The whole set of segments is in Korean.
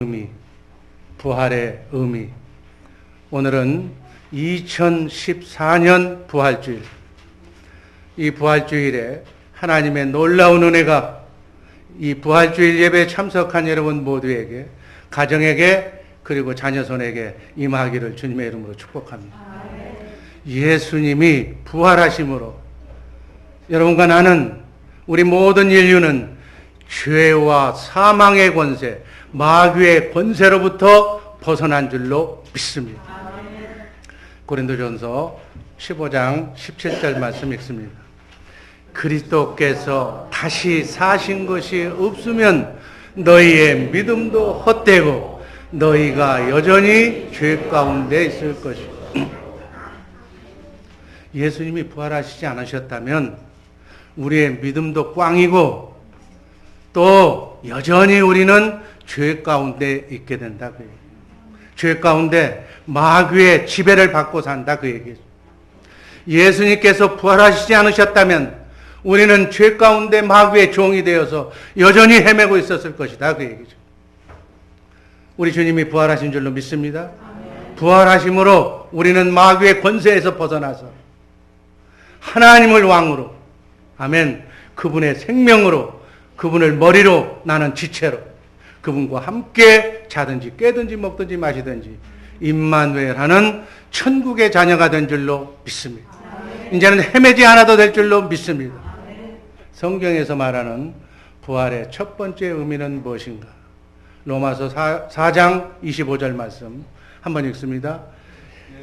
의미, 부활의 의미. 오늘은 2014년 부활주일. 이 부활주일에 하나님의 놀라운 은혜가 이 부활주일 예배에 참석한 여러분 모두에게, 가정에게, 그리고 자녀손에게 임하기를 주님의 이름으로 축복합니다. 예수님이 부활하심으로 여러분과 나는, 우리 모든 인류는 죄와 사망의 권세, 마귀의 권세로부터 벗어난 줄로 믿습니다. 고린도전서 15장 17절 말씀 읽습니다. 그리스도께서 다시 사신 것이 없으면 너희의 믿음도 헛되고 너희가 여전히 죄 가운데 있을 것이다. 예수님이 부활하시지 않으셨다면 우리의 믿음도 꽝이고 또 여전히 우리는 죄 가운데 있게 된다. 그 얘기. 죄 가운데 마귀의 지배를 받고 산다. 그 얘기죠. 예수님께서 부활하시지 않으셨다면 우리는 죄 가운데 마귀의 종이 되어서 여전히 헤매고 있었을 것이다. 그 얘기죠. 우리 주님이 부활하신 줄로 믿습니다. 부활하심으로 우리는 마귀의 권세에서 벗어나서 하나님을 왕으로, 아멘, 그분의 생명으로, 그분을 머리로, 나는 지체로 그분과 함께 자든지 깨든지 먹든지 마시든지 임마누엘하는 천국의 자녀가 된 줄로 믿습니다. 이제는 헤매지 않아도 될 줄로 믿습니다. 성경에서 말하는 부활의 첫 번째 의미는 무엇인가? 로마서 4장 25절 말씀 한번 읽습니다.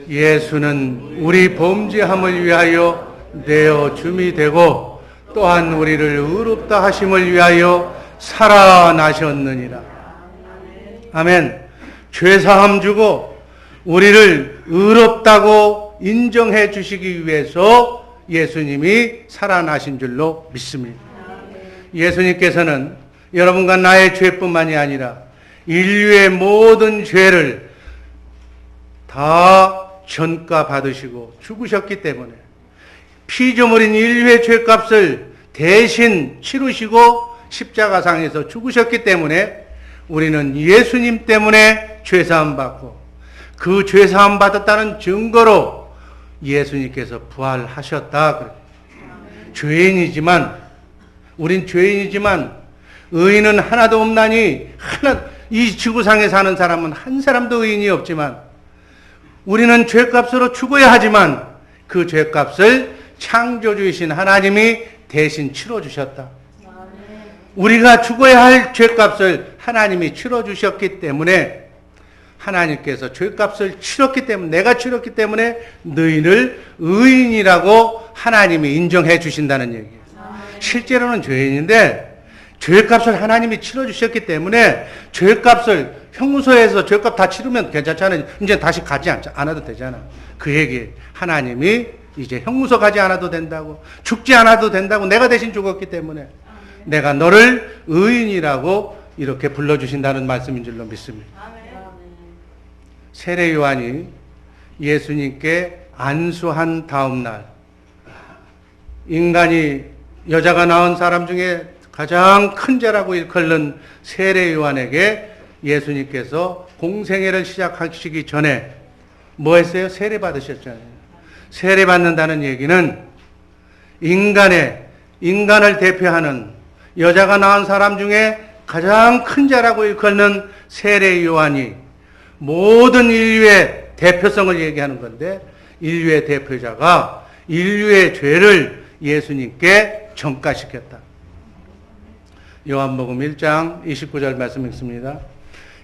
예수는 우리 범죄함을 위하여 내어 줌이 되고 또한 우리를 의롭다 하심을 위하여 살아나셨느니라. 아멘. 죄사함 주고 우리를 의롭다고 인정해 주시기 위해서 예수님이 살아나신 줄로 믿습니다. 예수님께서는 여러분과 나의 죄뿐만이 아니라 인류의 모든 죄를 다 전가 받으시고 죽으셨기 때문에, 피조물인 인류의 죄값을 대신 치르시고 십자가상에서 죽으셨기 때문에 우리는 예수님 때문에 죄사함 받고, 그 죄사함 받았다는 증거로 예수님께서 부활하셨다. 죄인이지만, 우린 죄인이지만 의인은 하나도 없나니, 이 지구상에 사는 사람은 한 사람도 의인이 없지만 우리는 죄값으로 죽어야 하지만 그 죄값을 창조주이신 하나님이 대신 치러주셨다. 우리가 죽어야 할 죄값을 하나님이 치러주셨기 때문에, 하나님께서 죄값을 치렀기 때문에, 내가 치렀기 때문에 너희를 의인이라고 하나님이 인정해 주신다는 얘기예요. 실제로는 죄인인데 죄값을 하나님이 치러주셨기 때문에 죄값을, 형무소에서 죄값 다 치르면 괜찮잖아요. 이제 다시 가지 않아도 되잖아. 그 얘기. 하나님이 이제 형무소 가지 않아도 된다고, 죽지 않아도 된다고, 내가 대신 죽었기 때문에 내가 너를 의인이라고 이렇게 불러주신다는 말씀인 줄로 믿습니다. 세례 요한이 예수님께 안수한 다음 날, 인간이, 여자가 낳은 사람 중에 가장 큰 죄라고 일컫는 세례 요한에게 예수님께서 공생애를 시작하시기 전에 뭐 했어요? 세례 받으셨잖아요. 세례 받는다는 얘기는 인간을 대표하는, 여자가 낳은 사람 중에 가장 큰 자라고 일컫는 세례 요한이 모든 인류의 대표성을 얘기하는 건데, 인류의 대표자가 인류의 죄를 예수님께 전가시켰다. 요한복음 1장 29절 말씀 읽습니다.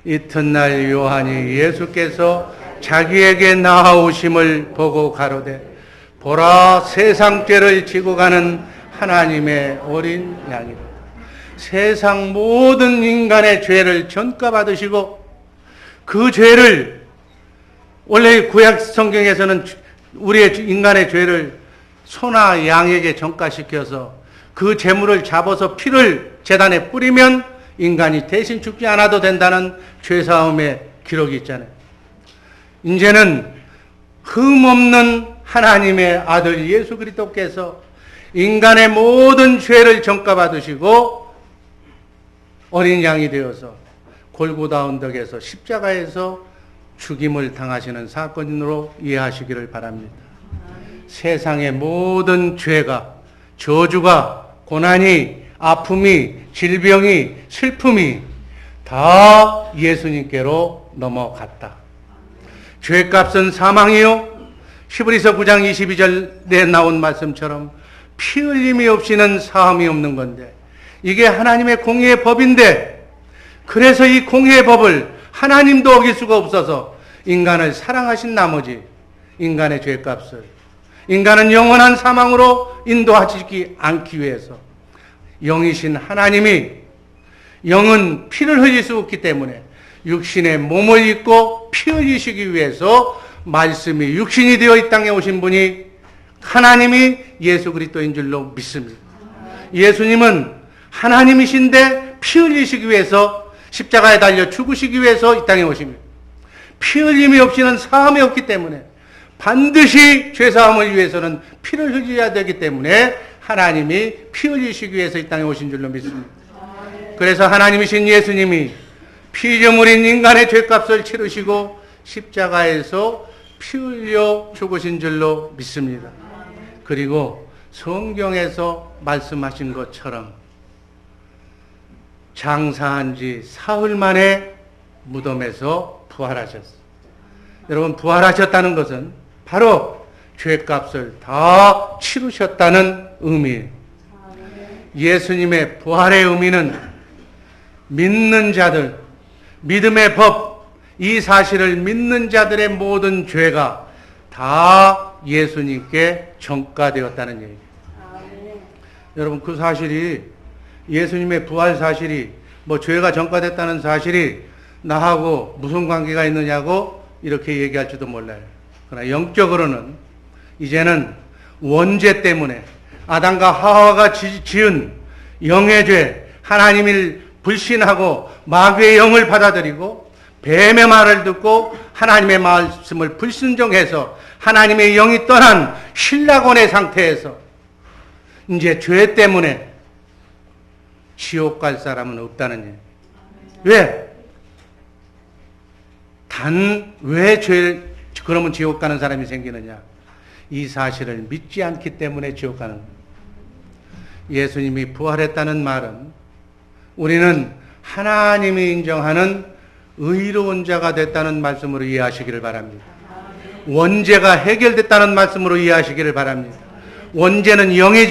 이튿날 요한이 예수께서 자기에게 나아오심을 보고 가로되, 보라, 세상 죄를 지고 가는 하나님의 어린 양이다. 세상 모든 인간의 죄를 전가받으시고, 그 죄를, 원래 구약 성경에서는 우리의 인간의 죄를 소나 양에게 전가시켜서 그 제물을 잡아서 피를 제단에 뿌리면 인간이 대신 죽지 않아도 된다는 죄사함의 기록이 있잖아요. 이제는 흠없는 하나님의 아들 예수 그리스도께서 인간의 모든 죄를 전가받으시고 어린 양이 되어서 골고다 언덕에서 십자가에서 죽임을 당하시는 사건으로 이해하시기를 바랍니다. 세상의 모든 죄가, 저주가, 고난이, 아픔이, 질병이, 슬픔이 다 예수님께로 넘어갔다. 죄값은 사망이요. 히브리서 9장 22절에 나온 말씀처럼 피 흘림이 없이는 사함이 없는 건데, 이게 하나님의 공의의 법인데, 그래서 이 공의의 법을 하나님도 어길 수가 없어서 인간을 사랑하신 나머지 인간의 죄값을, 인간은 영원한 사망으로 인도하시지 않기 위해서 영이신 하나님이, 영은 피를 흘릴 수 없기 때문에 육신의 몸을 입고 피 흘리시기 위해서 말씀이 육신이 되어 이 땅에 오신 분이 하나님이 예수 그리스도인 줄로 믿습니다. 예수님은 하나님이신데 피 흘리시기 위해서 십자가에 달려 죽으시기 위해서 이 땅에 오십니다. 피 흘림이 없이는 사함이 없기 때문에 반드시 죄사함을 위해서는 피를 흘려야 되기 때문에 하나님이 피 흘리시기 위해서 이 땅에 오신 줄로 믿습니다. 그래서 하나님이신 예수님이 피조물인 인간의 죄값을 치르시고 십자가에서 피 흘려 죽으신 줄로 믿습니다. 그리고 성경에서 말씀하신 것처럼 장사한 지 사흘 만에 무덤에서 부활하셨어요. 여러분, 부활하셨다는 것은 바로 죄값을 다 치르셨다는 의미예요. 예수님의 부활의 의미는 믿는 자들, 믿음의 법, 이 사실을 믿는 자들의 모든 죄가 다 예수님께 전가되었다는 얘기예요. 여러분, 그 사실이, 예수님의 부활 사실이, 죄가 전가됐다는 사실이 나하고 무슨 관계가 있느냐고 이렇게 얘기할지도 몰라요. 그러나 영적으로는 이제는 원죄 때문에 아담과 하와가 지은 영의 죄, 하나님을 불신하고 마귀의 영을 받아들이고 뱀의 말을 듣고 하나님의 말씀을 불순종해서 하나님의 영이 떠난 신라곤의 상태에서 이제 죄 때문에 지옥 갈 사람은 없다는 얘기예요. 왜? 그러면 지옥 가는 사람이 생기느냐? 이 사실을 믿지 않기 때문에 지옥 가는 거예요. 예수님이 부활했다는 말은 우리는 하나님이 인정하는 의로운 자가 됐다는 말씀으로 이해하시기를 바랍니다. 원죄가 해결됐다는 말씀으로 이해하시기를 바랍니다. 원죄는 영의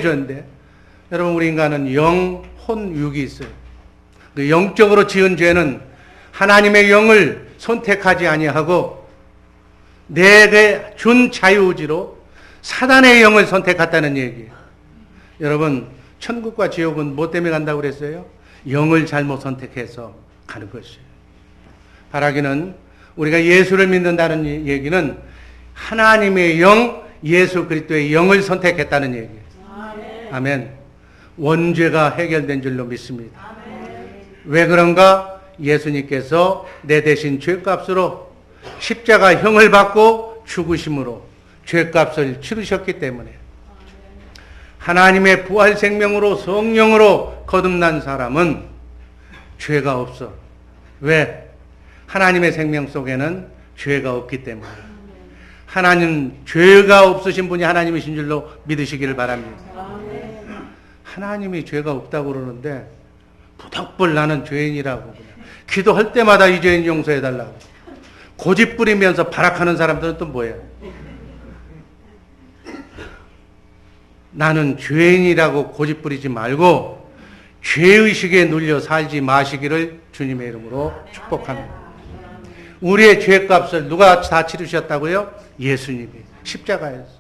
죄인데, 여러분, 우리 인간은 영, 혼, 육이 있어요. 그 영적으로 지은 죄는 하나님의 영을 선택하지 아니하고 내게 준 자유의지로 사단의 영을 선택했다는 얘기예요. 여러분, 천국과 지옥은 뭐 때문에 간다고 그랬어요? 영을 잘못 선택해서 가는 것이에요. 바라기는 우리가 예수를 믿는다는 얘기는 하나님의 영, 예수 그리스도의 영을 선택했다는 얘기예요. 아멘. 원죄가 해결된 줄로 믿습니다. 왜 그런가? 예수님께서 내 대신 죄값으로 십자가형을 받고 죽으심으로 죄값을 치르셨기 때문에 하나님의 부활 생명으로 성령으로 거듭난 사람은 죄가 없어. 왜? 하나님의 생명 속에는 죄가 없기 때문에. 하나님, 죄가 없으신 분이 하나님이신 줄로 믿으시기를 바랍니다. 하나님이 죄가 없다고 그러는데 부덕불 나는 죄인이라고 그냥 기도할 때마다 이 죄인 용서해달라고 고집 부리면서 발악하는 사람들은 또 뭐예요? 나는 죄인이라고 고집 부리지 말고 죄의식에 눌려 살지 마시기를 주님의 이름으로 축복합니다. 우리의 죄값을 누가 다 치르셨다고요? 예수님이 십자가에서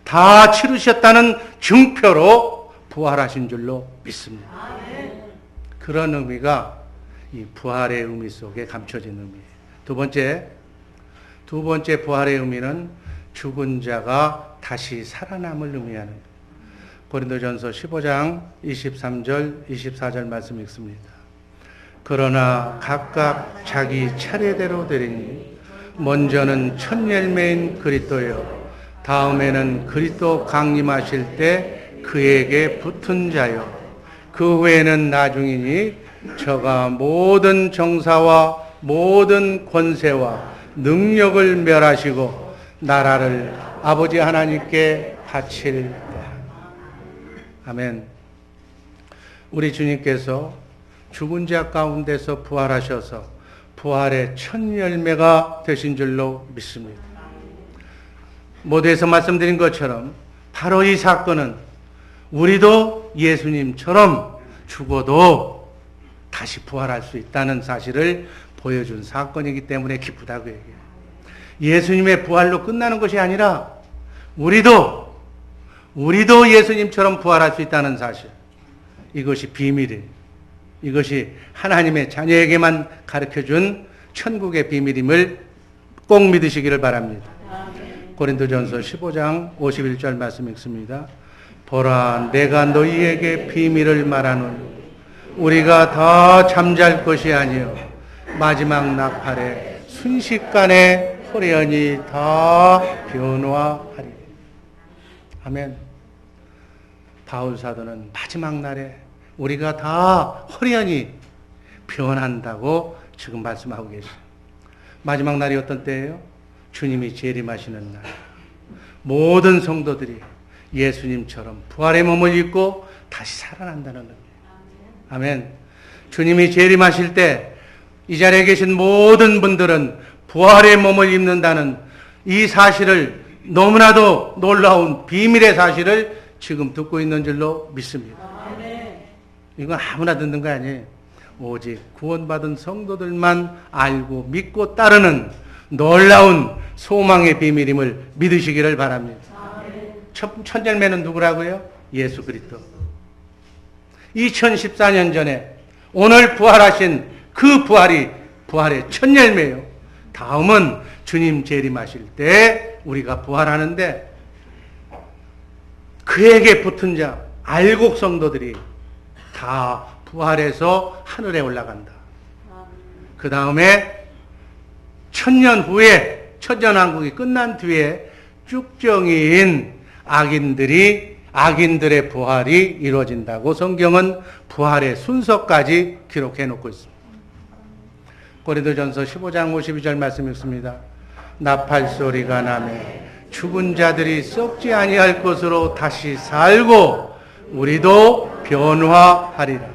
다 치르셨다는 증표로 부활하신 줄로 믿습니다. 그런 의미가 이 부활의 의미 속에 감춰진 의미예요. 두 번째 부활의 의미는 죽은 자가 다시 살아남을 의미하는 거예요. 고린도전서 15장 23절 24절 말씀 읽습니다. 그러나 각각 자기 차례대로 되리니 먼저는 첫 열매인 그리스도요 다음에는 그리스도 강림하실 때 그에게 붙은 자요 그 후에는 나중이니 저가 모든 정사와 모든 권세와 능력을 멸하시고 나라를 아버지 하나님께 바칠 때. 아멘. 우리 주님께서 죽은 자 가운데서 부활하셔서 부활의 첫 열매가 되신 줄로 믿습니다. 모두에서 말씀드린 것처럼 바로 이 사건은 우리도 예수님처럼 죽어도 다시 부활할 수 있다는 사실을 보여준 사건이기 때문에 기쁘다고 얘기해요. 예수님의 부활로 끝나는 것이 아니라 우리도 예수님처럼 부활할 수 있다는 사실. 이것이 비밀이에요. 이것이 하나님의 자녀에게만 가르쳐준 천국의 비밀임을 꼭 믿으시기를 바랍니다. 고린도전서 15장 51절 말씀 읽습니다. 보라, 내가 너희에게 비밀을 말하노니 우리가 다 잠잘 것이 아니요 마지막 나팔에 순식간에 호련히 다 변화하리라. 아멘. 바울 사도는 마지막 날에 우리가 다 호련히 변한다고 지금 말씀하고 계시죠. 마지막 날이 어떤 때예요? 주님이 재림하시는 날. 모든 성도들이 예수님처럼 부활의 몸을 입고 다시 살아난다는 겁니다. 아멘. 주님이 재림하실 때 이 자리에 계신 모든 분들은 부활의 몸을 입는다는 이 사실을, 너무나도 놀라운 비밀의 사실을 지금 듣고 있는 줄로 믿습니다. 이건 아무나 듣는 거 아니에요. 오직 구원받은 성도들만 알고 믿고 따르는 놀라운 소망의 비밀임을 믿으시기를 바랍니다. 첫 열매는 누구라고요? 예수 그리스도. 2014년 전에 오늘 부활하신 그 부활의 첫 열매예요. 다음은 주님 재림하실 때 우리가 부활하는데 그에게 붙은 자 알곡 성도들이 다 부활해서 하늘에 올라간다. 그 다음에 천년 후에, 천년왕국이 끝난 뒤에 쭉정이인 악인들의 부활이 이루어진다고 성경은 부활의 순서까지 기록해 놓고 있습니다. 고린도전서 15장 52절 말씀 읽습니다. 나팔 소리가 나며 죽은 자들이 썩지 아니할 것으로 다시 살고 우리도 변화하리라.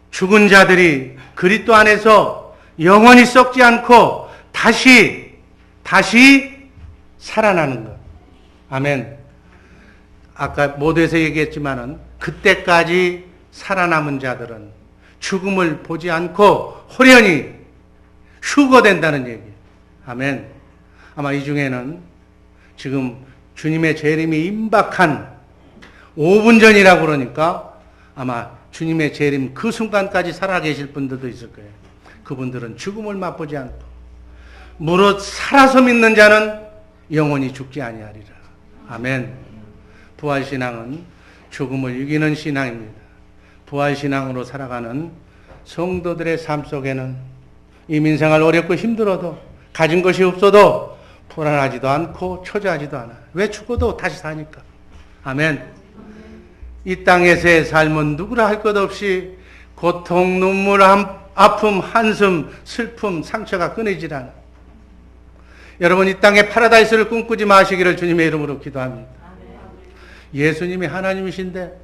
죽은 자들이 그리스도 안에서 영원히 썩지 않고 다시 살아나는 것. 아멘. 아까 모두에서 얘기했지만은 그때까지 살아남은 자들은 죽음을 보지 않고 호련히 휴거된다는 얘기예요. 아멘. 아마 이 중에는 지금 주님의 재림이 임박한 5분 전이라고 그러니까 아마 주님의 재림 그 순간까지 살아계실 분들도 있을 거예요. 그분들은 죽음을 맛보지 않고 무릇 살아서 믿는 자는 영원히 죽지 아니하리라. 아멘. 부활신앙은 죽음을 이기는 신앙입니다. 부활신앙으로 살아가는 성도들의 삶 속에는 이민생활 어렵고 힘들어도 가진 것이 없어도 불안하지도 않고 초조하지도 않아요. 왜 죽어도 다시 사니까. 아멘. 이 땅에서의 삶은 누구라 할 것 없이 고통, 눈물, 아픔, 한숨, 슬픔, 상처가 끊이질 않아. 여러분 이 땅에 파라다이스를 꿈꾸지 마시기를 주님의 이름으로 기도합니다. 예수님이 하나님이신데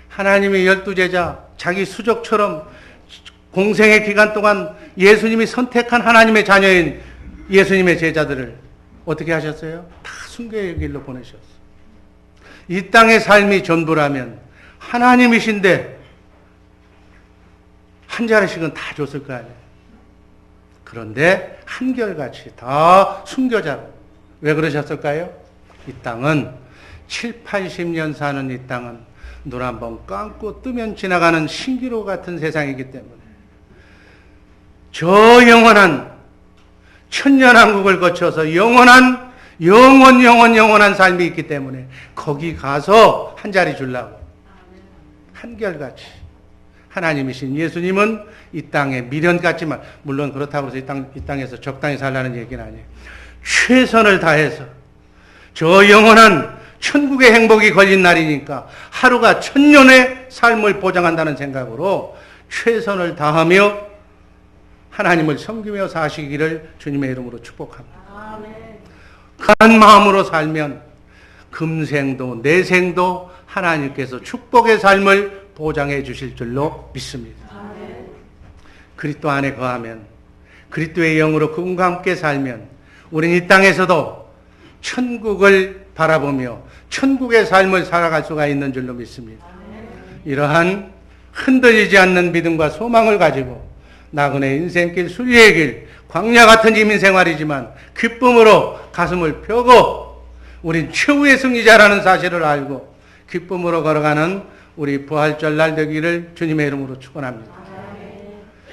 하나님의 12제자, 자기 수족처럼 공생의 기간 동안 예수님이 선택한 하나님의 자녀인 예수님의 제자들을 어떻게 하셨어요? 다 순교의 길로 보내셨어요. 이 땅의 삶이 전부라면 하나님이신데 한 자리씩은 다 줬을 거 아니에요. 그런데 한결같이 다 순교자로. 왜 그러셨을까요? 이 땅은 7, 80년 사는 이 땅은 눈 한번 감고 뜨면 지나가는 신기루 같은 세상이기 때문에 저 영원한 천년왕국을 거쳐서 영원한 삶이 있기 때문에 거기 가서 한 자리 주려고 한결같이 하나님이신 예수님은 이 땅에 미련 같지만 물론 그렇다고 해서 이 땅에서 적당히 살라는 얘기는 아니에요. 최선을 다해서 저 영원한 천국의 행복이 걸린 날이니까 하루가 천년의 삶을 보장한다는 생각으로 최선을 다하며 하나님을 섬기며 사시기를 주님의 이름으로 축복합니다. 그런 마음으로 살면 금생도 내생도 하나님께서 축복의 삶을 보장해 주실 줄로 믿습니다. 그리스도 안에 거하면, 그리스도의 영으로 그분과 함께 살면 우리는 이 땅에서도 천국을 바라보며 천국의 삶을 살아갈 수가 있는 줄로 믿습니다. 이러한 흔들리지 않는 믿음과 소망을 가지고 나그네 인생길, 순리의 길, 광야 같은 이민생활이지만 기쁨으로 가슴을 펴고 우린 최후의 승리자라는 사실을 알고 기쁨으로 걸어가는 우리 부활절날 되기를 주님의 이름으로 축원합니다.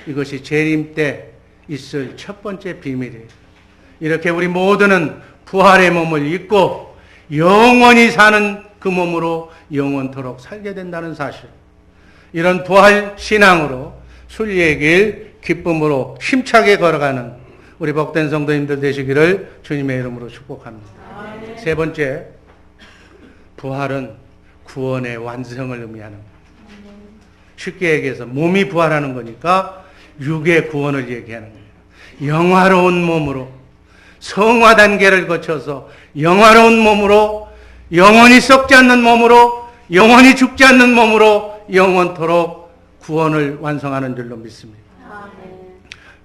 이것이 재림 때 있을 첫 번째 비밀이에요. 이렇게 우리 모두는 부활의 몸을 입고 영원히 사는 그 몸으로 영원토록 살게 된다는 사실. 이런 부활 신앙으로 순리의 길, 기쁨으로 힘차게 걸어가는 우리 복된 성도님들 되시기를 주님의 이름으로 축복합니다. 세 번째, 부활은 구원의 완성을 의미하는 거예요. 쉽게 얘기해서 몸이 부활하는 거니까 육의 구원을 얘기하는 거예요. 영화로운 몸으로 성화 단계를 거쳐서 영화로운 몸으로 영원히 썩지 않는 몸으로 영원히 죽지 않는 몸으로 영원토록 구원을 완성하는 줄로 믿습니다.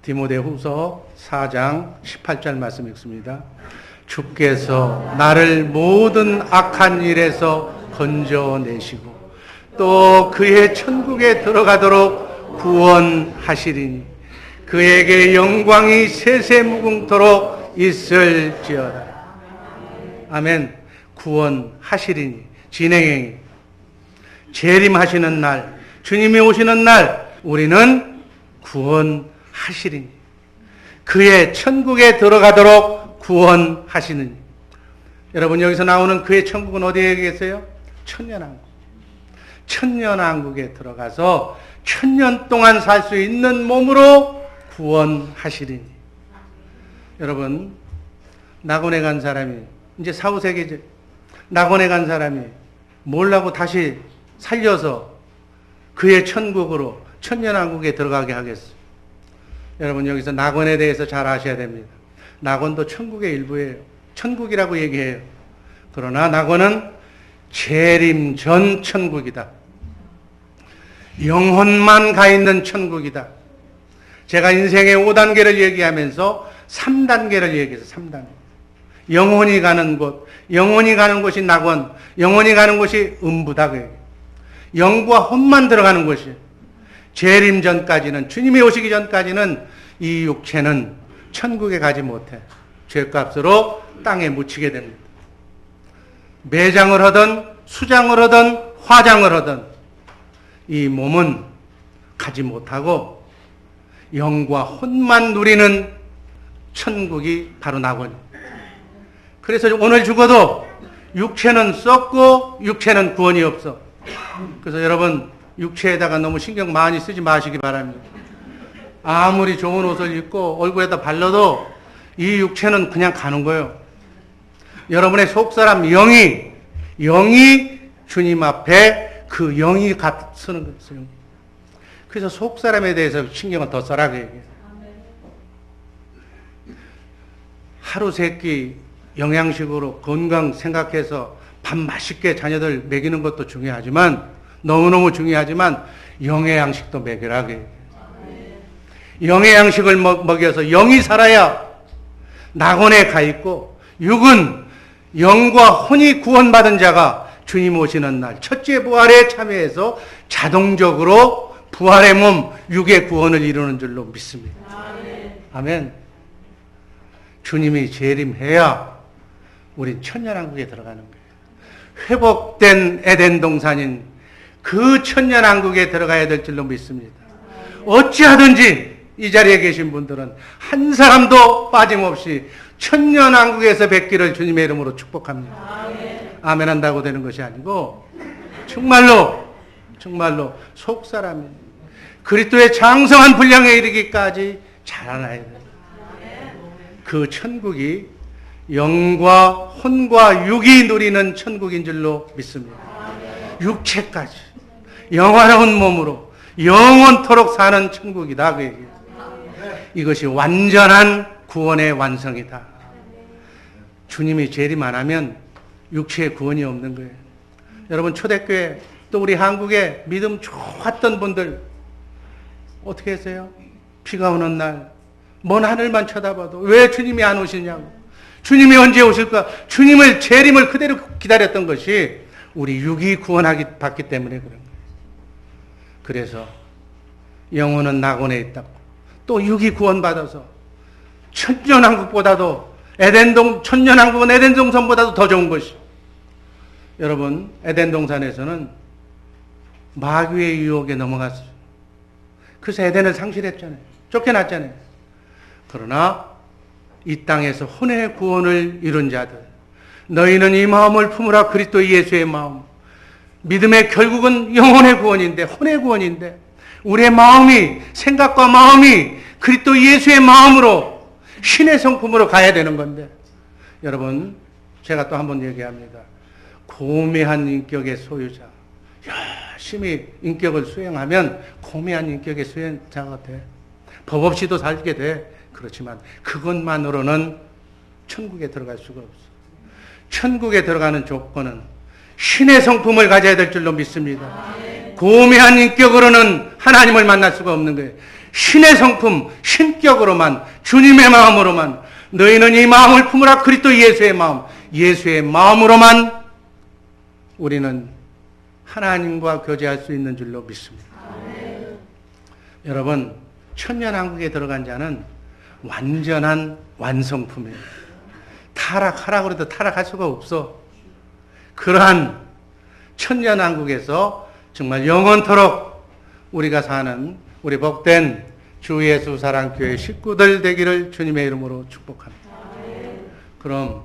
디모데후서 4장 18절 말씀 읽습니다. 주께서 나를 모든 악한 일에서 건져내시고 또 그의 천국에 들어가도록 구원하시리니 그에게 영광이 세세무궁토록 있을지어다. 아멘. 구원하시리니 진행행위 재림하시는 날, 주님이 오시는 날 우리는 구원하시리니 그의 천국에 들어가도록 구원하시느니. 여러분, 여기서 나오는 그의 천국은 어디에 계세요? 천년왕국. 천년왕국에 들어가서 천년 동안 살 수 있는 몸으로 구원하시리니. 여러분, 낙원에 간 사람이 이제 사후세계죠. 낙원에 간 사람이 뭘라고 다시 살려서 그의 천국으로 천년왕국에 들어가게 하겠어요? 여러분, 여기서 낙원에 대해서 잘 아셔야 됩니다. 낙원도 천국의 일부예요. 천국이라고 얘기해요. 그러나 낙원은 재림 전 천국이다. 영혼만 가 있는 천국이다. 제가 인생의 5단계를 얘기하면서 3단계를 얘기해서 3단계. 영혼이 가는 곳, 영혼이 가는 곳이 낙원, 영혼이 가는 곳이 음부다. 영과 혼만 들어가는 곳이에요. 재림 전까지는, 주님이 오시기 전까지는 이 육체는 천국에 가지 못해. 죄값으로 땅에 묻히게 됩니다. 매장을 하든 수장을 하든 화장을 하든 이 몸은 가지 못하고 영과 혼만 누리는 천국이 바로 낙원이에요. 그래서 오늘 죽어도 육체는 썩고 육체는 구원이 없어. 그래서 여러분, 육체에다가 너무 신경 많이 쓰지 마시기 바랍니다. 아무리 좋은 옷을 입고 얼굴에다 발라도 이 육체는 그냥 가는 거예요. 여러분의 속사람 영이 주님 앞에 그 영이 쓰는 거예요. 그래서 속사람에 대해서 신경을 더 써라 그 얘기예요. 하루 세끼 영양식으로 건강 생각해서 밥 맛있게 자녀들 먹이는 것도 중요하지만, 너무너무 중요하지만 영의 양식도 먹여라. 영의 양식을 먹여서 영이 살아야 낙원에 가 있고, 육은 영과 혼이 구원받은 자가 주님 오시는 날 첫째 부활에 참여해서 자동적으로 부활의 몸, 육의 구원을 이루는 줄로 믿습니다. 아멘. 주님이 재림해야 우린 천년왕국에 들어가는 거예요. 회복된 에덴 동산인 그 천년왕국에 들어가야 될 줄로 믿습니다. 어찌하든지 이 자리에 계신 분들은 한 사람도 빠짐없이 천년왕국에서 뵙기를 주님의 이름으로 축복합니다. 아멘 한다고 되는 것이 아니고 정말로 속사람이 그리스도의 장성한 분량에 이르기까지 자라나야 돼요. 그 천국이 영과 혼과 육이 누리는 천국인 줄로 믿습니다. 육체까지 영화로운 몸으로 영원토록 사는 천국이다. 그 얘기예요. 이것이 완전한 구원의 완성이다. 주님이 재림 안 하면 육체의 구원이 없는 거예요. 여러분, 초대교회 또 우리 한국에 믿음 좋았던 분들 어떻게 했어요? 비가 오는 날 먼 하늘만 쳐다봐도 왜 주님이 안 오시냐고, 주님이 언제 오실까, 주님을 재림을 그대로 기다렸던 것이 우리 육이 구원하기 받기 때문에 그런 거예요. 그래서 영혼은 낙원에 있다고, 또 육이 구원받아서 천년왕국보다도 천년왕국은 에덴 동산보다도 더 좋은 것이, 여러분, 에덴 동산에서는 마귀의 유혹에 넘어갔어요. 그래서 에덴을 상실했잖아요. 쫓겨났잖아요. 그러나 이 땅에서 혼의 구원을 이룬 자들, 너희는 이 마음을 품으라. 그리스도 예수의 마음. 믿음의 결국은 영혼의 구원인데, 혼의 구원인데, 우리의 마음이, 생각과 마음이 그리스도 예수의 마음으로 신의 성품으로 가야 되는 건데, 여러분, 제가 또 한번 얘기합니다. 고매한 인격의 소유자, 열심히 인격을 수행하면 고매한 인격의 수행자가 돼. 법 없이도 살게 돼. 그렇지만 그것만으로는 천국에 들어갈 수가 없어. 천국에 들어가는 조건은 신의 성품을 가져야 될 줄로 믿습니다. 고매한 인격으로는 하나님을 만날 수가 없는 거예요. 신의 성품, 신격으로만, 주님의 마음으로만, 너희는 이 마음을 품으라. 그리스도 예수의 마음, 예수의 마음으로만 우리는 하나님과 교제할 수 있는 줄로 믿습니다. 여러분, 천년왕국에 들어간 자는 완전한 완성품이에요. 타락하라고 해도 타락할 수가 없어. 그러한 천년왕국에서 정말 영원토록 우리가 사는 우리 복된 주 예수 사랑교회 식구들 되기를 주님의 이름으로 축복합니다. 그럼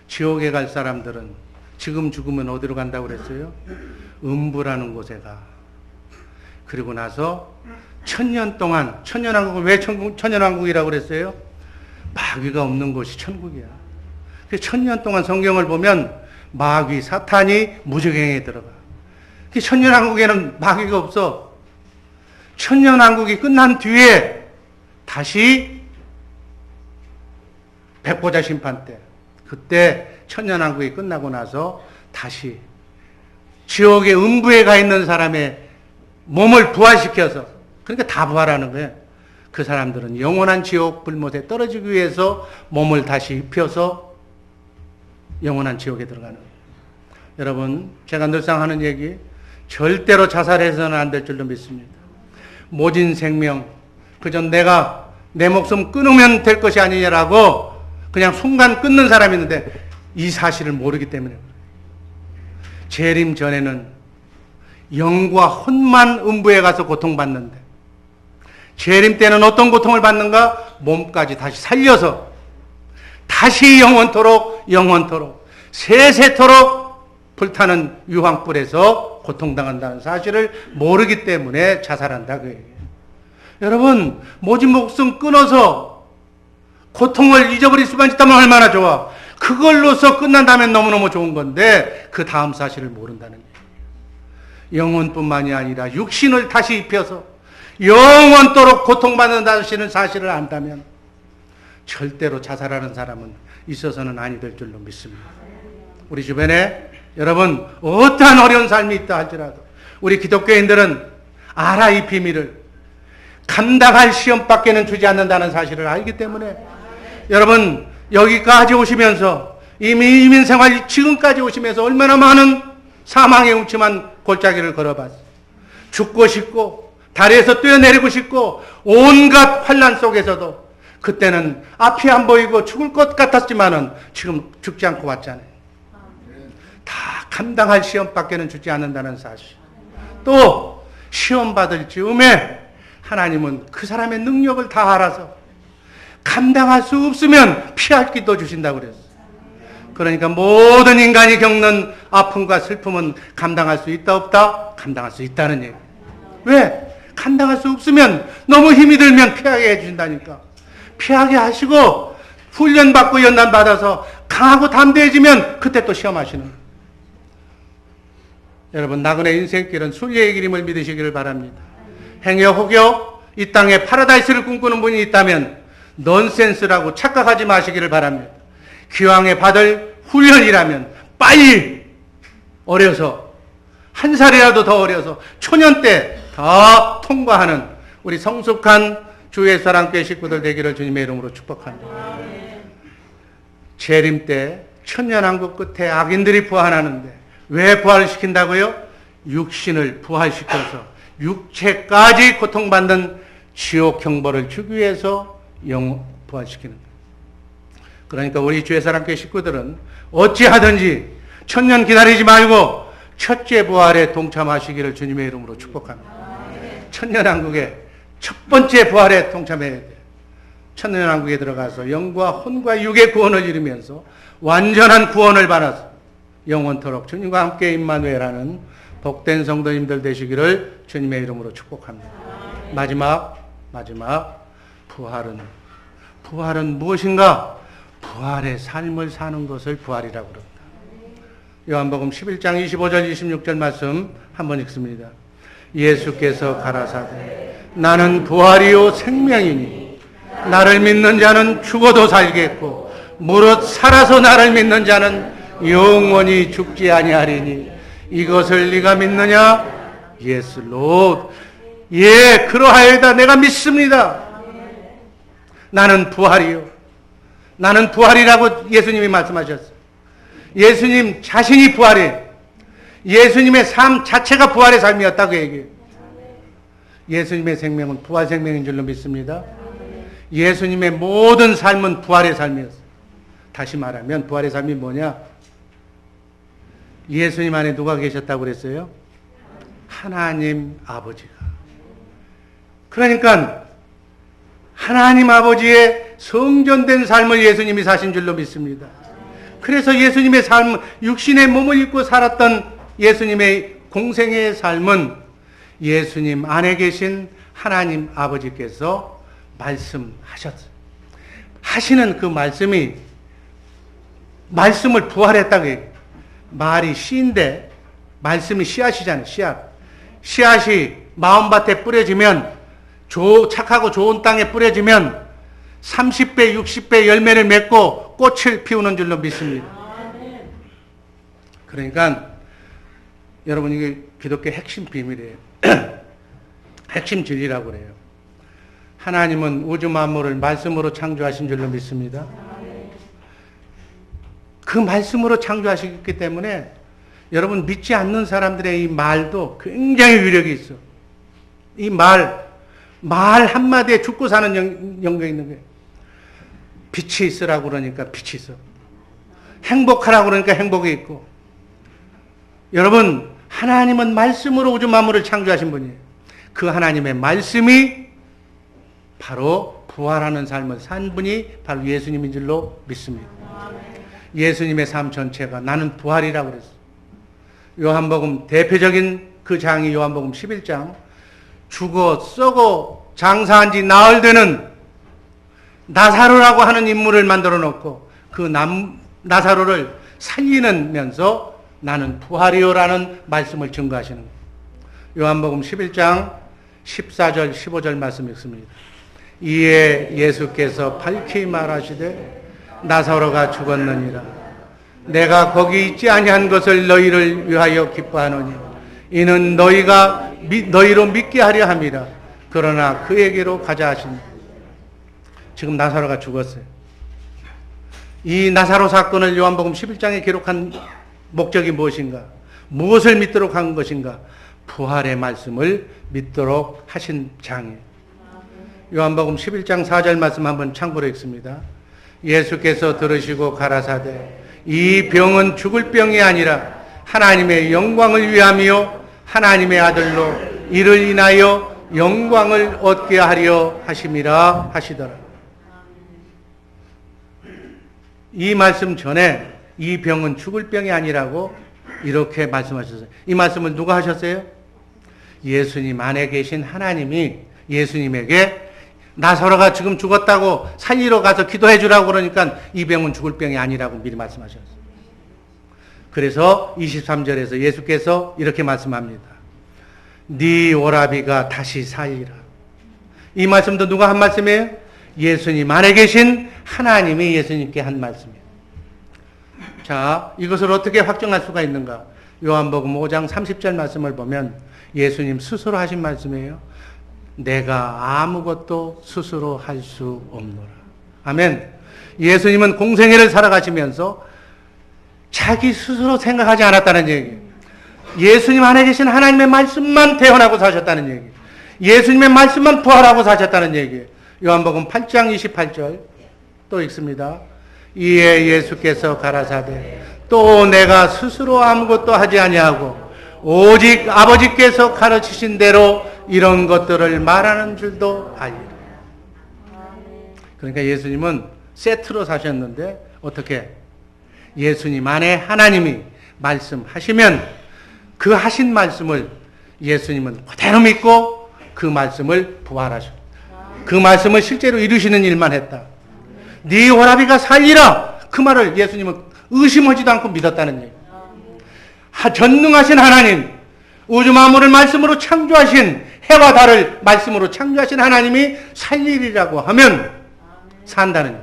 지옥에 갈 사람들은 지금 죽으면 어디로 간다고 그랬어요? 음부라는 곳에 가. 그리고 나서 천년 동안, 천년왕국은 왜 천년왕국이라고 그랬어요? 마귀가 없는 곳이 천국이야. 그래서 천년 동안 성경을 보면 마귀, 사탄이 무저갱에 들어가. 천년왕국에는 마귀가 없어. 천년왕국이 끝난 뒤에 다시 백보자 심판 때, 그때 천년왕국이 끝나고 나서 다시 지옥의 음부에 가 있는 사람의 몸을 부활시켜서, 그러니까 다 부활하는 거예요. 그 사람들은 영원한 지옥 불못에 떨어지기 위해서 몸을 다시 입혀서 영원한 지옥에 들어가는 거예요. 여러분, 제가 늘상 하는 얘기, 절대로 자살해서는 안 될 줄로 믿습니다. 모진 생명, 그저 내가 내 목숨 끊으면 될 것이 아니냐라고 그냥 순간 끊는 사람이 있는데 이 사실을 모르기 때문에 그래요. 재림 전에는 영과 혼만 음부에 가서 고통받는데, 재림 때는 어떤 고통을 받는가? 몸까지 다시 살려서 다시 영원토록 세세토록 불타는 유황불에서 고통당한다는 사실을 모르기 때문에 자살한다 그 얘기예요. 여러분, 모진 목숨 끊어서 고통을 잊어버릴 수만 있다면 얼마나 좋아. 그걸로서 끝난다면 너무너무 좋은 건데 그 다음 사실을 모른다는 얘기예요. 영혼뿐만이 아니라 육신을 다시 입혀서 영원토록 고통받는다는 사실을 안다면 절대로 자살하는 사람은 있어서는 아니 될 줄로 믿습니다. 우리 주변에 여러분 어떠한 어려운 삶이 있다 할지라도 우리 기독교인들은 알아, 이 비밀을. 감당할 시험밖에는 주지 않는다는 사실을 알기 때문에 여러분 여기까지 오시면서 이미 이민생활 지금까지 오시면서 얼마나 많은 사망의 음침한 골짜기를 걸어봤어. 죽고 싶고 다리에서 뛰어내리고 싶고 온갖 환난 속에서도 그때는 앞이 안 보이고 죽을 것 같았지만은 지금 죽지 않고 왔잖아요. 다 감당할 시험밖에는 주지 않는다는 사실. 또 시험 받을 즈음에 하나님은 그 사람의 능력을 다 알아서 감당할 수 없으면 피할 기도 주신다고 그랬어요. 그러니까 모든 인간이 겪는 아픔과 슬픔은 감당할 수 있다 없다? 감당할 수 있다는 얘기. 왜? 감당할 수 없으면 너무 힘이 들면 피하게 해주신다니까. 피하게 하시고 훈련받고 연단받아서 강하고 담대해지면 그때 또 시험하시는 거예요. 여러분, 나그네 인생길은 순례의 길임을 믿으시기를 바랍니다. 행여 혹여 이 땅에 파라다이스를 꿈꾸는 분이 있다면 넌센스라고 착각하지 마시기를 바랍니다. 기왕에 받을 훈련이라면 빨리 어려서 한 살이라도 더 어려서 초년 때 다 통과하는 우리 성숙한 주의 사랑교회 식구들 되기를 주님의 이름으로 축복합니다. 재림 때 천년왕국 끝에 악인들이 부활하는데 왜 부활을 시킨다고요? 육신을 부활시켜서 육체까지 고통받는 지옥 형벌을 주기 위해서 영 부활시키는 거예요. 그러니까 우리 주의 사랑교회 식구들은 어찌하든지 천년 기다리지 말고 첫째 부활에 동참하시기를 주님의 이름으로 축복합니다. 천년왕국의 첫 번째 부활에 동참해야 돼요. 천년왕국에 들어가서 영과 혼과 육의 구원을 이루면서 완전한 구원을 받아서 영원토록 주님과 함께 임마누엘하는 복된 성도님들 되시기를 주님의 이름으로 축복합니다. 마지막 부활은 무엇인가? 부활의 삶을 사는 것을 부활이라고 그럽니다. 요한복음 11장 25절 26절 말씀 한번 읽습니다. 예수께서 가라사대 나는 부활이요 생명이니 나를 믿는 자는 죽어도 살겠고 무릇 살아서 나를 믿는 자는 영원히 죽지 아니하리니 이것을 네가 믿느냐? Yes, Lord. 예, 그러하여다 내가 믿습니다. 나는 부활이요. 나는 부활이라고 예수님이 말씀하셨어요. 예수님 자신이 부활이에요. 예수님의 삶 자체가 부활의 삶이었다고 얘기해요. 예수님의 생명은 부활 생명인 줄로 믿습니다. 예수님의 모든 삶은 부활의 삶이었어요. 다시 말하면 부활의 삶이 뭐냐? 예수님 안에 누가 계셨다고 그랬어요? 하나님 아버지가. 그러니까 하나님 아버지의 성전된 삶을 예수님이 사신 줄로 믿습니다. 그래서 예수님의 삶, 육신의 몸을 입고 살았던 예수님의 공생의 삶은 예수님 안에 계신 하나님 아버지께서 말씀하셨어요. 하시는 그 말씀이 말씀을 부활했다고 해요. 말이 씨인데 말씀이 씨앗이잖아요. 씨앗이 마음밭에 뿌려지면 착하고 좋은 땅에 뿌려지면 30배, 60배 열매를 맺고 꽃을 피우는 줄로 믿습니다. 그러니까 여러분 이게 기독교의 핵심 비밀이에요. 핵심 진리라고 그래요. 하나님은 우주 만물을 말씀으로 창조하신 줄로 믿습니다. 그 말씀으로 창조하셨기 때문에 여러분 믿지 않는 사람들의 이 말도 굉장히 위력이 있어. 이 말 한마디에 죽고 사는 영역이 있는 거예요. 빛이 있으라고 그러니까 빛이 있어. 행복하라고 그러니까 행복이 있고. 여러분 하나님은 말씀으로 우주 만물을 창조하신 분이에요. 그 하나님의 말씀이 바로 부활하는 삶을 산 분이 바로 예수님인 줄로 믿습니다. 예수님의 삶 전체가 나는 부활이라고 그랬어요. 요한복음 대표적인 그 장이 요한복음 11장 죽어 썩어 장사한 지 나흘 되는 나사로라고 하는 인물을 만들어 놓고 그 나사로를 살리면서 나는 부활이요라는 말씀을 증거하시는 거예요. 요한복음 11장 14절 15절 말씀 읽습니다. 이에 예수께서 밝히 말하시되 나사로가 죽었느니라. 내가 거기 있지 아니한 것을 너희를 위하여 기뻐하노니 이는 너희로 믿게 하려 함이라. 그러나 그에게로 가자 하신다. 지금 나사로가 죽었어요. 이 나사로 사건을 요한복음 11장에 기록한 목적이 무엇인가? 무엇을 믿도록 한 것인가? 부활의 말씀을 믿도록 하신 장이에요. 요한복음 11장 4절 말씀 한번 참고로 읽습니다. 예수께서 들으시고 가라사대 이 병은 죽을 병이 아니라 하나님의 영광을 위함이요 하나님의 아들로 이를 인하여 영광을 얻게 하려 하심이라 하시더라. 이 말씀 전에 이 병은 죽을 병이 아니라고 이렇게 말씀하셨어요. 이 말씀을 누가 하셨어요? 예수님 안에 계신 하나님이 예수님에게 나사로가 지금 죽었다고 살리러 가서 기도해 주라고 그러니까 이 병은 죽을 병이 아니라고 미리 말씀하셨어요. 그래서 23절에서 예수께서 이렇게 말씀합니다. 네 오라비가 다시 살리라. 이 말씀도 누가 한 말씀이에요? 예수님 안에 계신 하나님이 예수님께 한 말씀이에요. 자, 이것을 어떻게 확정할 수가 있는가? 요한복음 5장 30절 말씀을 보면 예수님 스스로 하신 말씀이에요. 내가 아무것도 스스로 할 수 없노라. 아멘. 예수님은 공생애를 살아가시면서 자기 스스로 생각하지 않았다는 얘기예요. 예수님 안에 계신 하나님의 말씀만 대언하고 사셨다는 얘기예요. 예수님의 말씀만 부활하고 사셨다는 얘기예요. 요한복음 8장 28절 또 읽습니다. 이에 예수께서 가라사대 또 내가 스스로 아무것도 하지 아니하고 오직 아버지께서 가르치신 대로 이런 것들을 말하는 줄도 알리라. 그러니까 예수님은 세트로 사셨는데 어떻게? 예수님 안에 하나님이 말씀하시면 그 하신 말씀을 예수님은 그대로 믿고 그 말씀을 부활하셨다. 그 말씀을 실제로 이루시는 일만 했다. 네 오라비가 살리라. 그 말을 예수님은 의심하지도 않고 믿었다는 얘기. 전능하신 하나님, 우주 만물을 말씀으로 창조하신 해와 달을 말씀으로 창조하신 하나님이 살리리라고 하면 산다는 얘기.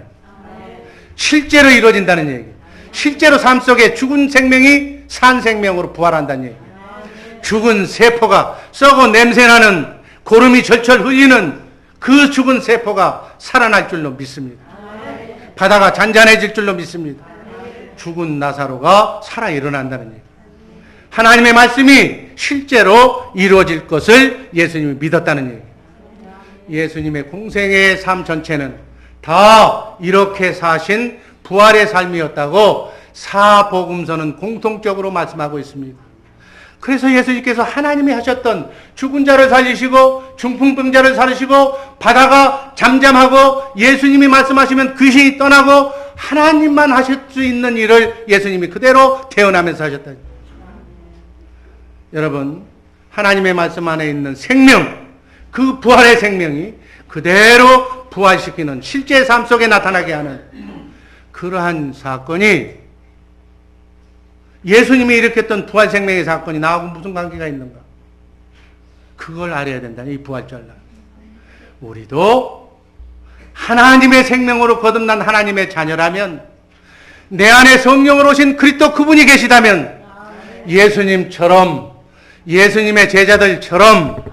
실제로 이루어진다는 얘기. 실제로 삶 속에 죽은 생명이 산 생명으로 부활한다는 얘기. 죽은 세포가 썩어 냄새나는 고름이 절철 흘리는 그 죽은 세포가 살아날 줄로 믿습니다. 바다가 잔잔해질 줄로 믿습니다. 죽은 나사로가 살아 일어난다는 얘기. 하나님의 말씀이 실제로 이루어질 것을 예수님이 믿었다는 얘기. 예수님의 공생의 삶 전체는 다 이렇게 사신 부활의 삶이었다고 사복음서는 공통적으로 말씀하고 있습니다. 그래서 예수님께서 하나님이 하셨던 죽은 자를 살리시고 중풍병자를 살리시고 바다가 잠잠하고 예수님이 말씀하시면 귀신이 떠나고 하나님만 하실 수 있는 일을 예수님이 그대로 태어나면서 하셨다. 여러분, 하나님의 말씀 안에 있는 생명, 그 부활의 생명이 그대로 부활시키는 실제 삶 속에 나타나게 하는 그러한 사건이 예수님이 일으켰던 부활 생명의 사건이 나하고 무슨 관계가 있는가? 그걸 알아야 된다는 이 부활절날. 우리도 하나님의 생명으로 거듭난 하나님의 자녀라면 내 안에 성령으로 오신 그리스도 그분이 계시다면 예수님처럼 예수님의 제자들처럼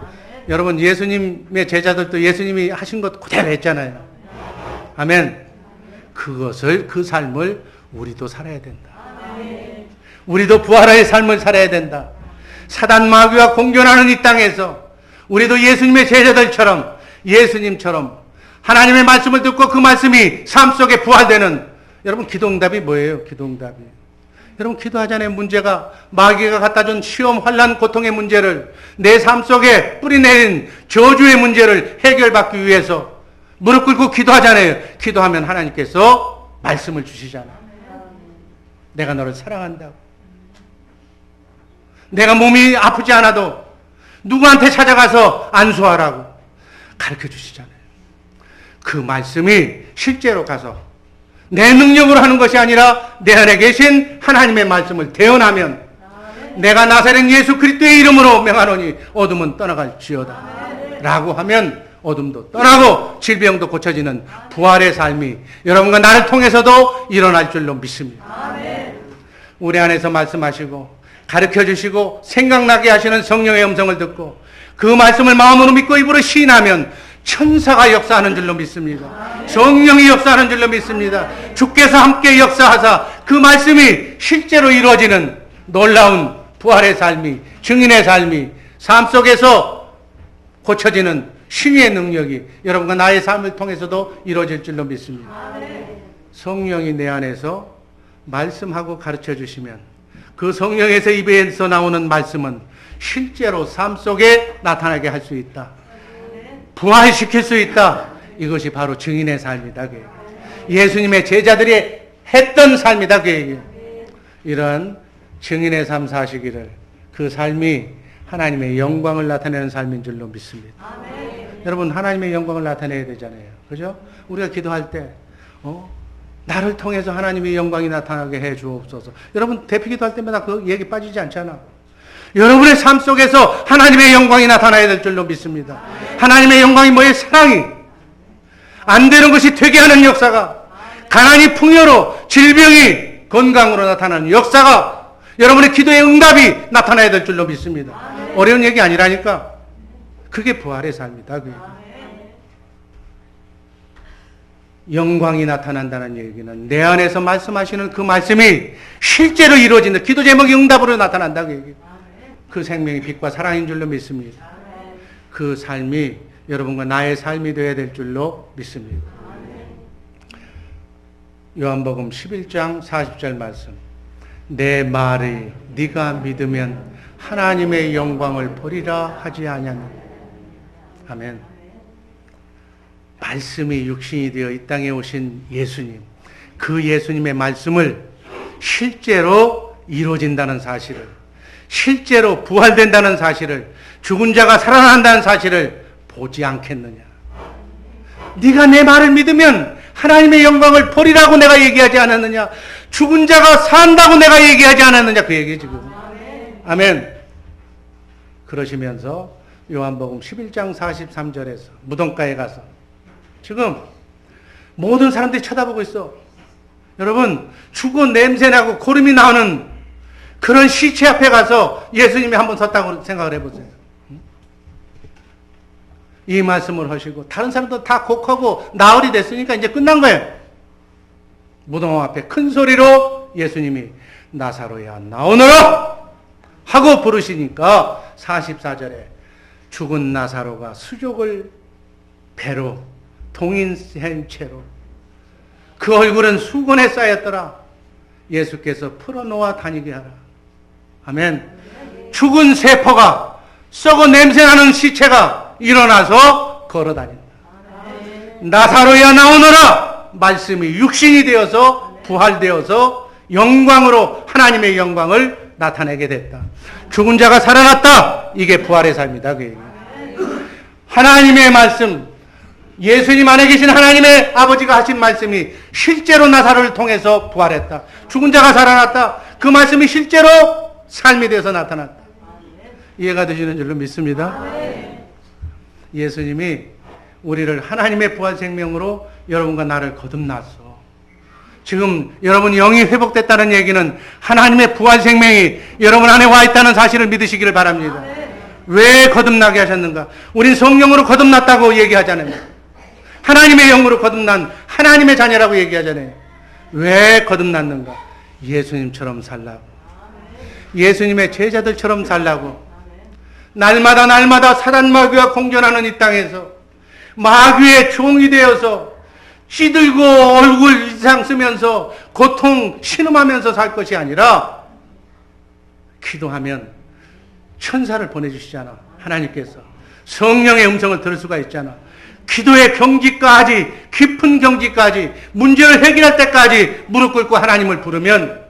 여러분 예수님의 제자들도 예수님이 하신 것 그대로 했잖아요. 아멘. 그것을 그 삶을 우리도 살아야 된다. 우리도 부활의 삶을 살아야 된다. 사단 마귀와 공존하는 이 땅에서 우리도 예수님의 제자들처럼 예수님처럼 하나님의 말씀을 듣고 그 말씀이 삶 속에 부활되는 여러분 기도응답이 뭐예요? 기도응답이. 여러분 기도하잖아요. 문제가 마귀가 갖다 준 시험, 환난, 고통의 문제를 내 삶 속에 뿌리내린 저주의 문제를 해결받기 위해서 무릎 꿇고 기도하잖아요. 기도하면 하나님께서 말씀을 주시잖아요. 내가 너를 사랑한다고. 내가 몸이 아프지 않아도 누구한테 찾아가서 안수하라고 가르쳐 주시잖아요. 그 말씀이 실제로 가서 내 능력으로 하는 것이 아니라 내 안에 계신 하나님의 말씀을 대언하면 내가 나사렛 예수 그리스도의 이름으로 명하노니 어둠은 떠나갈지어다 라고 하면 어둠도 떠나고 질병도 고쳐지는 부활의 삶이 여러분과 나를 통해서도 일어날 줄로 믿습니다. 우리 안에서 말씀하시고 가르쳐 주시고 생각나게 하시는 성령의 음성을 듣고 그 말씀을 마음으로 믿고 입으로 시인하면 천사가 역사하는 줄로 믿습니다. 성령이 역사하는 줄로 믿습니다. 주께서 함께 역사하사 그 말씀이 실제로 이루어지는 놀라운 부활의 삶이 증인의 삶이 삶 속에서 고쳐지는 신의 능력이 여러분과 나의 삶을 통해서도 이루어질 줄로 믿습니다. 성령이 내 안에서 말씀하고 가르쳐 주시면 그 성령에서 입에서 나오는 말씀은 실제로 삶 속에 나타나게 할 수 있다. 부활시킬 수 있다. 이것이 바로 증인의 삶이다. 예수님의 제자들이 했던 삶이다. 이런 증인의 삶 사시기를 그 삶이 하나님의 영광을 나타내는 삶인 줄로 믿습니다. 여러분, 하나님의 영광을 나타내야 되잖아요. 그죠? 우리가 기도할 때, 나를 통해서 하나님의 영광이 나타나게 해 주옵소서. 여러분, 대피 기도할 때마다 그 얘기 빠지지 않잖아. 여러분의 삶 속에서 하나님의 영광이 나타나야 될 줄로 믿습니다. 하나님의 영광이 뭐예요? 사랑이. 안 되는 것이 되게 하는 역사가, 가난이 풍요로, 질병이 건강으로 나타나는 역사가, 여러분의 기도의 응답이 나타나야 될 줄로 믿습니다. 어려운 얘기 아니라니까. 그게 부활의 삶이다. 그게. 영광이 나타난다는 얘기는 내 안에서 말씀하시는 그 말씀이 실제로 이루어진다. 기도 제목이 응답으로 나타난다. 그 얘기. 그 생명이 빛과 사랑인 줄로 믿습니다. 그 삶이 여러분과 나의 삶이 되어야 될 줄로 믿습니다. 요한복음 11장 40절 말씀. 내 말이 네가 믿으면 하나님의 영광을 보리라 하지 아니하느냐. 아멘. 말씀이 육신이 되어 이 땅에 오신 예수님, 그 예수님의 말씀을 실제로 이루어진다는 사실을, 실제로 부활된다는 사실을, 죽은 자가 살아난다는 사실을 보지 않겠느냐. 네가 내 말을 믿으면 하나님의 영광을 보리라고 내가 얘기하지 않았느냐. 죽은 자가 산다고 내가 얘기하지 않았느냐. 그 얘기 지금. 아멘. 그러시면서 요한복음 11장 43절에서 무덤가에 가서 지금 모든 사람들이 쳐다보고 있어. 여러분, 죽어 냄새나고 고름이 나오는 그런 시체 앞에 가서 예수님이 한번 섰다고 생각을 해보세요. 이 말씀을 하시고 다른 사람도 다 곡하고 나흘이 됐으니까 이제 끝난 거예요. 무덤 앞에 큰 소리로 예수님이 나사로야 나오너라 하고 부르시니까 44절에 죽은 나사로가 수족을 배로 동인한 채로 그 얼굴은 수건에 쌓였더라. 예수께서 풀어놓아 다니게 하라. 아멘. 죽은 세포가, 썩어 냄새나는 시체가 일어나서 걸어다닌다. 나사로야 나오너라. 말씀이 육신이 되어서 부활되어서 영광으로 하나님의 영광을 나타내게 됐다. 죽은 자가 살아났다. 이게 부활의 삶이다. 그 얘기. 하나님의 말씀, 예수님 안에 계신 하나님의 아버지가 하신 말씀이 실제로 나사로를 통해서 부활했다. 죽은 자가 살아났다. 그 말씀이 실제로 삶이 되어서 나타났다. 이해가 되시는 줄로 믿습니다. 예수님이 우리를 하나님의 부활 생명으로 여러분과 나를 거듭났어. 지금 여러분 영이 회복됐다는 얘기는 하나님의 부활 생명이 여러분 안에 와 있다는 사실을 믿으시기를 바랍니다. 왜 거듭나게 하셨는가? 우린 성령으로 거듭났다고 얘기하잖아요. 하나님의 영으로 거듭난 하나님의 자녀라고 얘기하잖아요. 왜 거듭났는가? 예수님처럼 살라고. 예수님의 제자들처럼 살라고. 날마다 날마다 사단 마귀와 공존하는 이 땅에서 마귀의 종이 되어서 찌들고 얼굴 이상 쓰면서 고통 신음하면서 살 것이 아니라 기도하면 천사를 보내주시잖아. 하나님께서 성령의 음성을 들을 수가 있잖아. 기도의 경지까지, 깊은 경지까지, 문제를 해결할 때까지 무릎 꿇고 하나님을 부르면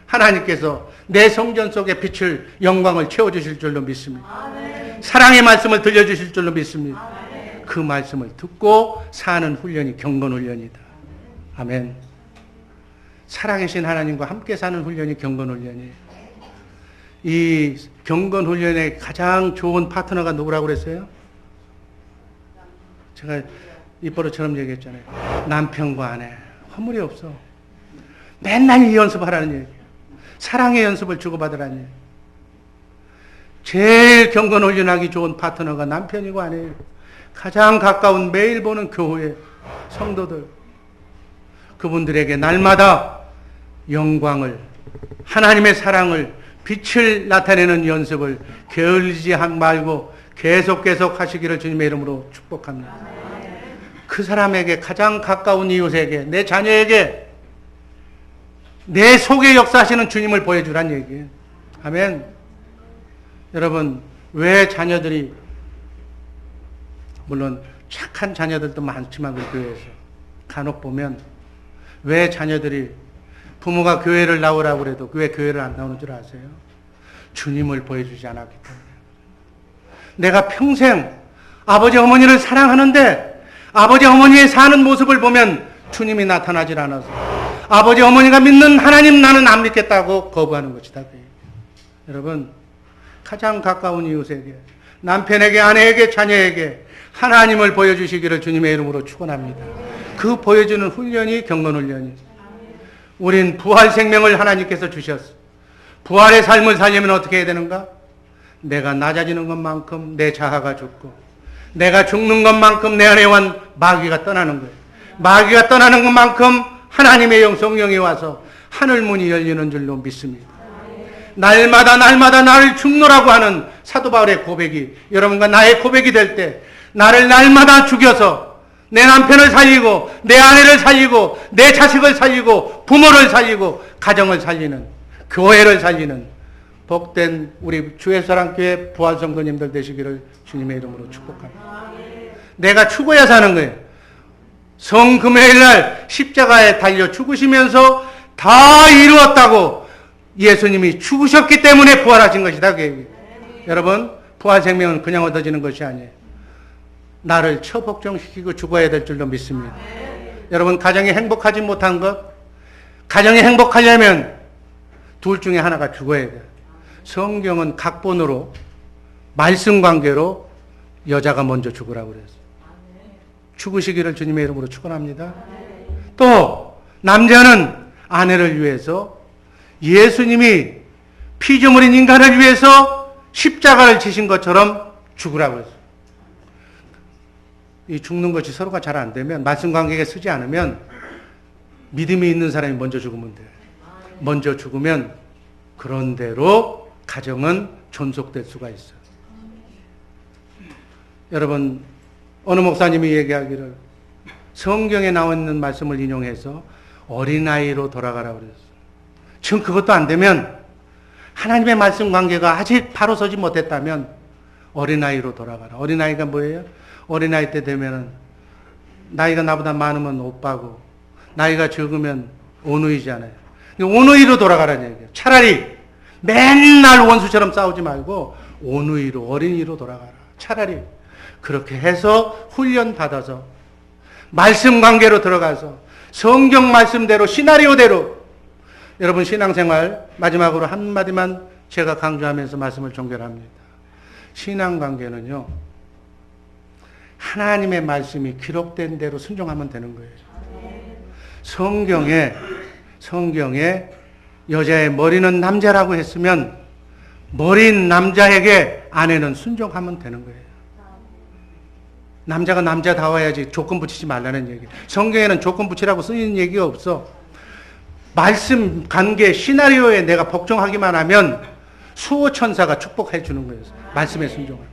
하나님께서 내 성전 속의 빛을, 영광을 채워주실 줄로 믿습니다. 아멘. 사랑의 말씀을 들려주실 줄로 믿습니다. 아멘. 그 말씀을 듣고 사는 훈련이 경건훈련이다. 아멘. 살아계신 하나님과 함께 사는 훈련이 경건훈련이에요. 이 경건훈련의 가장 좋은 파트너가 누구라고 그랬어요? 제가 입버릇처럼 얘기했잖아요. 남편과 아내. 허물이 없어. 맨날 이 연습하라는 얘기예요. 사랑의 연습을 주고받으라는 얘기예요. 제일 경건훈련하기 좋은 파트너가 남편이고 아내예요. 가장 가까운 매일 보는 교회 성도들. 그분들에게 날마다 영광을, 하나님의 사랑을, 빛을 나타내는 연습을 게을리지 말고 계속 하시기를 주님의 이름으로 축복합니다. 그 사람에게, 가장 가까운 이웃에게, 내 자녀에게 내 속에 역사하시는 주님을 보여주란 얘기예요. 아멘. 여러분, 왜 자녀들이, 물론 착한 자녀들도 많지만 우리 교회에서 간혹 보면 왜 자녀들이 부모가 교회를 나오라고 그래도 왜 교회를 안 나오는 줄 아세요? 주님을 보여주지 않았기 때문에. 내가 평생 아버지 어머니를 사랑하는데 아버지 어머니의 사는 모습을 보면 주님이 나타나질 않아서 아버지 어머니가 믿는 하나님 나는 안 믿겠다고 거부하는 것이다. 여러분, 가장 가까운 이웃에게, 남편에게, 아내에게, 자녀에게 하나님을 보여주시기를 주님의 이름으로 축원합니다. 그 보여주는 훈련이 경건훈련이. 우린 부활 생명을 하나님께서 주셨어. 부활의 삶을 살려면 어떻게 해야 되는가? 내가 낮아지는 것만큼 내 자아가 죽고 내가 죽는 것만큼 내 안에 온 마귀가 떠나는 거예요. 마귀가 떠나는 것만큼 하나님의 영 성령이 와서 하늘 문이 열리는 줄로 믿습니다. 날마다 나를 죽노라고 하는 사도 바울의 고백이 여러분과 나의 고백이 될 때 나를 날마다 죽여서 내 남편을 살리고 내 아내를 살리고 내 자식을 살리고 부모를 살리고 가정을 살리는 교회를 살리는 복된 우리 주의사랑교회 부활성도님들 되시기를 주님의 이름으로 축복합니다. 내가 죽어야 사는 거예요. 성금요일날 십자가에 달려 죽으시면서 다 이루었다고 예수님이 죽으셨기 때문에 부활하신 것이다. 여러분, 부활 생명은 그냥 얻어지는 것이 아니에요. 나를 처복종시키고 죽어야 될 줄로 믿습니다. 여러분, 가정이 행복하지 못한 것, 가정이 행복하려면 둘 중에 하나가 죽어야 돼요. 성경은 각본으로 말씀 관계로 여자가 먼저 죽으라고 그랬어요. 죽으시기를 주님의 이름으로 축원합니다. 또 남자는 아내를 위해서 예수님이 피조물인 인간을 위해서 십자가를 지신 것처럼 죽으라고 했어요. 이 죽는 것이 서로가 잘 안 되면, 말씀 관계에 쓰지 않으면 믿음이 있는 사람이 먼저 죽으면 돼요. 먼저 죽으면 그런 대로 가정은 존속될 수가 있어요. 여러분, 어느 목사님이 얘기하기를 성경에 나와 있는 말씀을 인용해서 어린아이로 돌아가라고 그랬어요. 지금 그것도 안 되면, 하나님의 말씀 관계가 아직 바로 서지 못했다면 어린아이로 돌아가라. 어린아이가 뭐예요? 어린아이 때 되면은 나이가 나보다 많으면 오빠고 나이가 적으면 오누이잖아요. 오누이로 돌아가라는 얘기예요. 차라리 맨날 원수처럼 싸우지 말고 오누이로, 어린이로 돌아가라. 차라리 그렇게 해서 훈련 받아서 말씀 관계로 들어가서 성경 말씀대로 시나리오대로. 여러분, 신앙생활 마지막으로 한마디만 제가 강조하면서 말씀을 종결합니다. 신앙 관계는요, 하나님의 말씀이 기록된 대로 순종하면 되는 거예요. 성경에 여자의 머리는 남자라고 했으면 머린 남자에게 아내는 순종하면 되는 거예요. 남자가 남자다워야지 조건 붙이지 말라는 얘기. 성경에는 조건 붙이라고 쓰이는 얘기가 없어. 말씀 관계 시나리오에 내가 복종하기만 하면 수호천사가 축복해 주는 거예요. 말씀에 순종하는.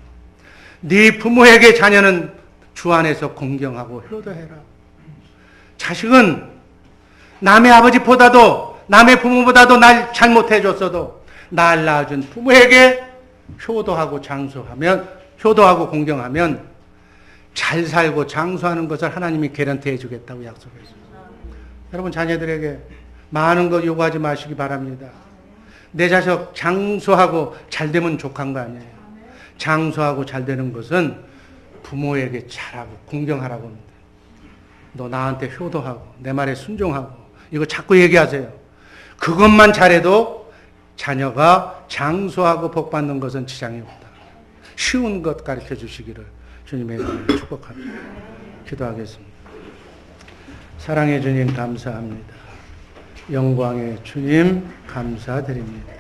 네 부모에게 자녀는 주 안에서 공경하고 효도해라. 자식은 남의 아버지보다도 남의 부모보다도 날 잘못해줬어도 날 낳아준 부모에게 효도하고 장수하면, 효도하고 공경하면 잘 살고 장수하는 것을 하나님이 개런티 해주겠다고 약속했어요. 여러분, 자녀들에게 많은 것 요구하지 마시기 바랍니다. 내 자식 장수하고 잘 되면 족한 거 아니에요. 장수하고 잘 되는 것은 부모에게 잘하고 공경하라고 합니다. 너 나한테 효도하고 내 말에 순종하고, 이거 자꾸 얘기하세요. 그것만 잘해도 자녀가 장수하고 복받는 것은 지장이 없다. 쉬운 것 가르쳐 주시기를 주님의 이름으로 축복합니다. 기도하겠습니다. 사랑의 주님 감사합니다. 영광의 주님 감사드립니다.